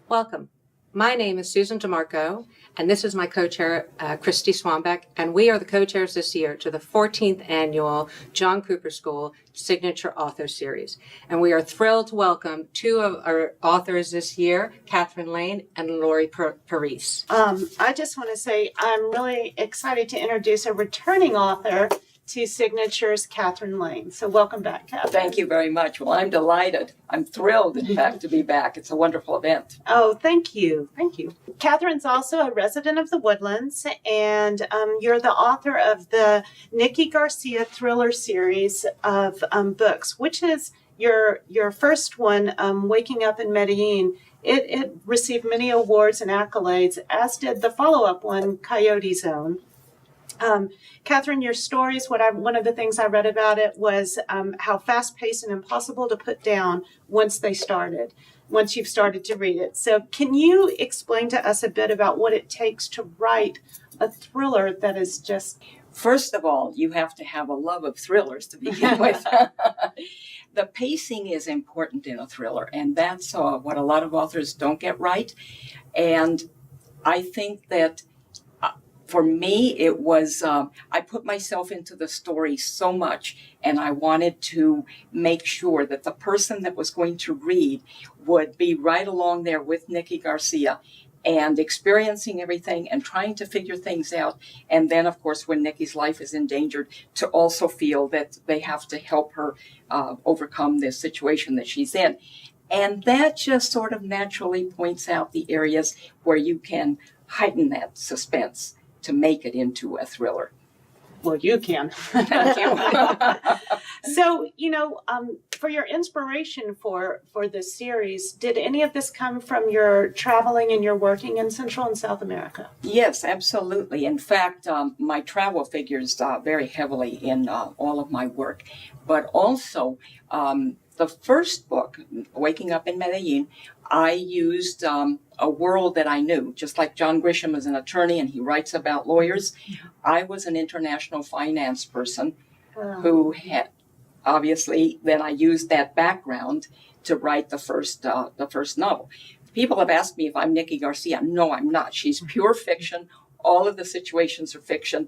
Welcome. My name is Susan DeMarco, and this is my co-chair, Christy Swanbeck, and we are the co-chairs this year to the 14th Annual John Cooper School Signature Author Series. And we are thrilled to welcome two of our authors this year, Kathryn Lane and Lori Parise. I just want to say I'm really excited to introduce a returning author to Signatures, Kathryn Lane. So welcome back, Kathryn. Thank you very much. Well, I'm delighted. I'm thrilled, in fact, to be back. It's a wonderful event. Oh, thank you. Thank you. Kathryn's also a resident of the Woodlands, and you're the author of the Nikki Garcia thriller series of books, which is your first one, Waking Up in Medellin. It received many awards and accolades, as did the follow-up one, Coyote Zone. Kathryn, your stories, one of the things I read about it was how fast-paced and impossible to put down once you've started to read it. So can you explain to us a bit about what it takes to write a thriller that is just... First of all, you have to have a love of thrillers to begin with. The pacing is important in a thriller, and that's what a lot of authors don't get right. And I think that for me, it was, I put myself into the story so much, and I wanted to make sure that the person that was going to read would be right along there with Nikki Garcia and experiencing everything and trying to figure things out. And then, of course, when Nikki's life is endangered, to also feel that they have to help her overcome this situation that she's in. And that just sort of naturally points out the areas where you can heighten that suspense to make it into a thriller. Well, you can. Thank you. So, for your inspiration for this series, did any of this come from your traveling and your working in Central and South America? Yes, absolutely. In fact, my travel figures very heavily in all of my work. But also, the first book, Waking Up in Medellin, I used a world that I knew. Just like John Grisham is an attorney and he writes about lawyers, I was an international finance person who had, obviously, then I used that background to write the first novel. People have asked me if I'm Nikki Garcia. No, I'm not. She's pure fiction. All of the situations are fiction,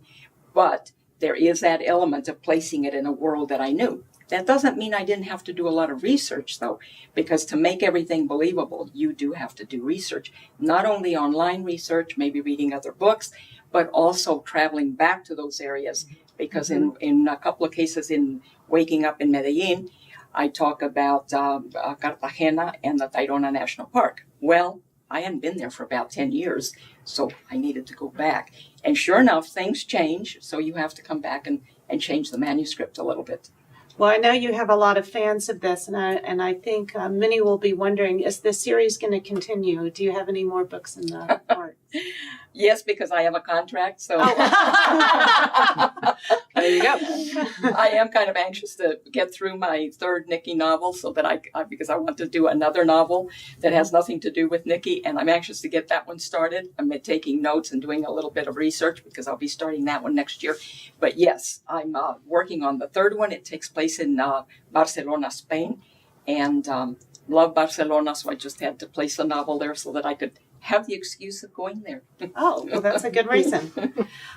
but there is that element of placing it in a world that I knew. That doesn't mean I didn't have to do a lot of research, though, because to make everything believable, you do have to do research. Not only online research, maybe reading other books, but also traveling back to those areas. Because in a couple of cases in Waking Up in Medellin, I talk about Cartagena and the Tayrona National Park. Well, I hadn't been there for about 10 years, so I needed to go back. And sure enough, things change, so you have to come back and change the manuscript a little bit. Well, I know you have a lot of fans of this, and I think many will be wondering, is this series going to continue? Do you have any more books in the works? Yes, because I have a contract, so There you go. I am kind of anxious to get through my third Nikki novel so that because I want to do another novel that has nothing to do with Nikki, and I'm anxious to get that one started. I'm taking notes and doing a little bit of research because I'll be starting that one next year. But yes, I'm working on the third one. It takes place in Barcelona, Spain, and love Barcelona, so I just had to place a novel there so that I could have the excuse of going there. Oh, well, that's a good reason.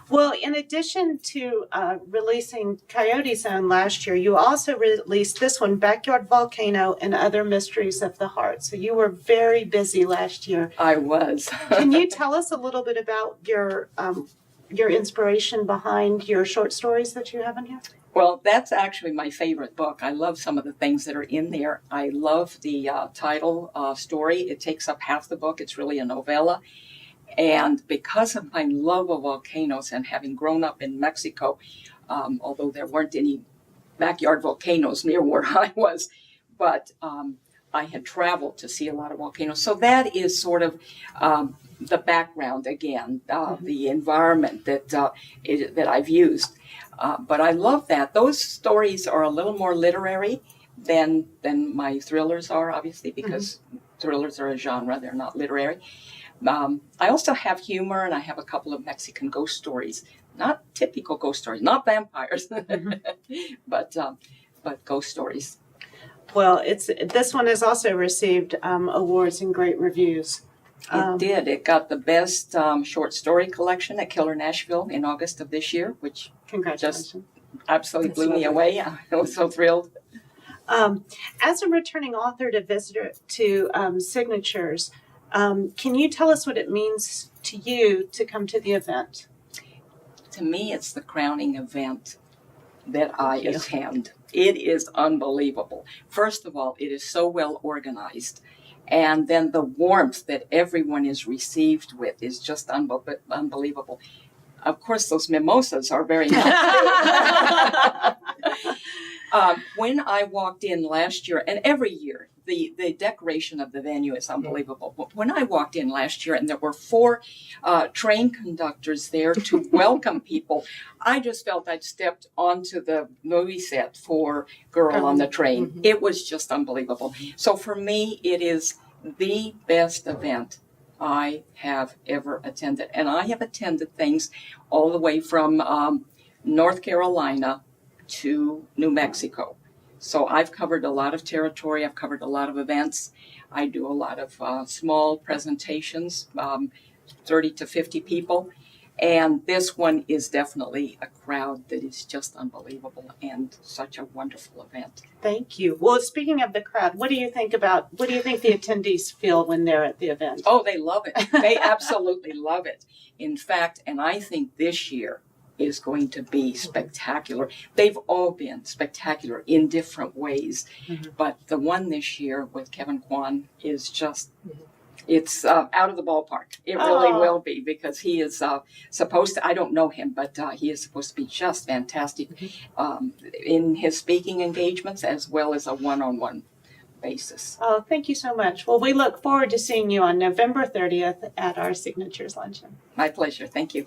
Well, in addition to releasing Coyote Zone last year, you also released this one, Backyard Volcano and Other Mysteries of the Heart. So you were very busy last year. I was. Can you tell us a little bit about your inspiration behind your short stories that you have in here? Well, that's actually my favorite book. I love some of the things that are in there. I love the title story. It takes up half the book. It's really a novella. And because of my love of volcanoes and having grown up in Mexico, although there weren't any backyard volcanoes near where I was, but I had traveled to see a lot of volcanoes. So that is sort of the background again, the environment that I've used. But I love that. Those stories are a little more literary than my thrillers are, obviously, because thrillers are a genre. They're not literary. I also have humor, and I have a couple of Mexican ghost stories. Not typical ghost stories, not vampires, but ghost stories. Well, this one has also received awards and great reviews. It did. It got the best short story collection at Killer Nashville in August of this year, which Congratulations. absolutely That's blew me lovely. away. I was so thrilled. As a returning author to visitor to Signatures, can you tell us what it means to you to come to the event? To me, it's the crowning event that I Thank you. attend. It is unbelievable. First of all, it is so well organized. And then the warmth that everyone is received with is just unbelievable. Of course, those mimosas are very nice. When I walked in last year, and every year, the decoration of the venue is unbelievable. But when I walked in last year and there were 4 train conductors there to welcome people, I just felt I'd stepped onto the movie set for Girl on the Train. Mhm. It was just unbelievable. So for me, it is the best event I have ever attended. And I have attended things all the way from North Carolina to New Mexico. So I've covered a lot of territory. I've covered a lot of events. I do a lot of small presentations, 30 to 50 people. And this one is definitely a crowd that is just unbelievable and such a wonderful event. Thank you. Well, speaking of the crowd, what do you think the attendees feel when they're at the event? Oh, they love it. They absolutely love it. In fact, and I think this year is going to be spectacular. They've all been spectacular in different ways, but the one this year with Kevin Kwan is just, it's out of the ballpark. It really will be, because he is supposed to, I don't know him, but he is supposed to be just fantastic in his speaking engagements as well as a one-on-one basis. Oh, thank you so much. Well, we look forward to seeing you on November 30th at our Signatures Luncheon. My pleasure. Thank you.